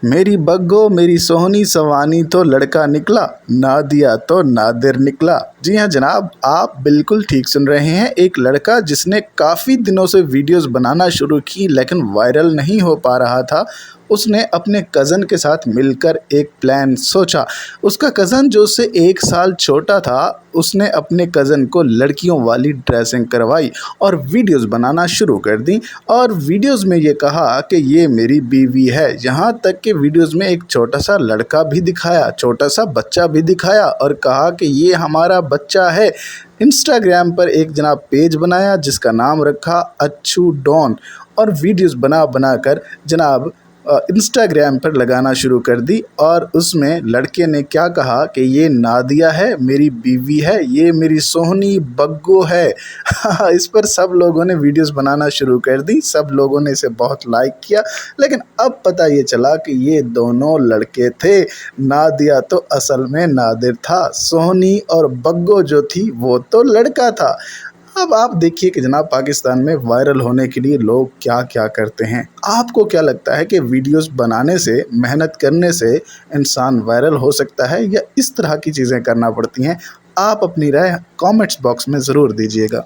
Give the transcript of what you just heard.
मेरी बग्गो मेरी सोहनी सवानी तो लड़का निकला, नादिया तो नादिर निकला। जी हाँ जनाब, आप बिल्कुल ठीक सुन रहे हैं। एक लड़का जिसने काफ़ी दिनों से वीडियोस बनाना शुरू की लेकिन वायरल नहीं हो पा रहा था, उसने अपने कज़न के साथ मिलकर एक प्लान सोचा। उसका कज़न जो उससे 1 साल छोटा था, उसने अपने कज़न को लड़कियों वाली ड्रेसिंग करवाई और वीडियोस बनाना शुरू कर दी। और वीडियोस में ये कहा कि ये मेरी बीवी है। यहाँ तक कि वीडियोस में एक छोटा सा लड़का भी दिखाया, छोटा सा बच्चा भी दिखाया और कहा कि ये हमारा बच्चा है। इंस्टाग्राम पर एक जनाब पेज बनाया जिसका नाम रखा अच्छू डॉन, और वीडियोस बना बना कर जनाब इंस्टाग्राम पर लगाना शुरू कर दी। और उसमें लड़के ने क्या कहा कि ये नादिया है, मेरी बीवी है, ये मेरी सोहनी बग्गो है। इस पर सब लोगों ने वीडियोस बनाना शुरू कर दी, सब लोगों ने इसे बहुत लाइक किया। लेकिन अब पता ये चला कि ये दोनों लड़के थे। नादिया तो असल में नादिर था, सोहनी और बग्गो जो थी वो तो लड़का था। अब आप देखिए कि जनाब पाकिस्तान में वायरल होने के लिए लोग क्या क्या करते हैं। आपको क्या लगता है कि वीडियोस बनाने से, मेहनत करने से इंसान वायरल हो सकता है या इस तरह की चीज़ें करना पड़ती हैं? आप अपनी राय कमेंट्स बॉक्स में ज़रूर दीजिएगा।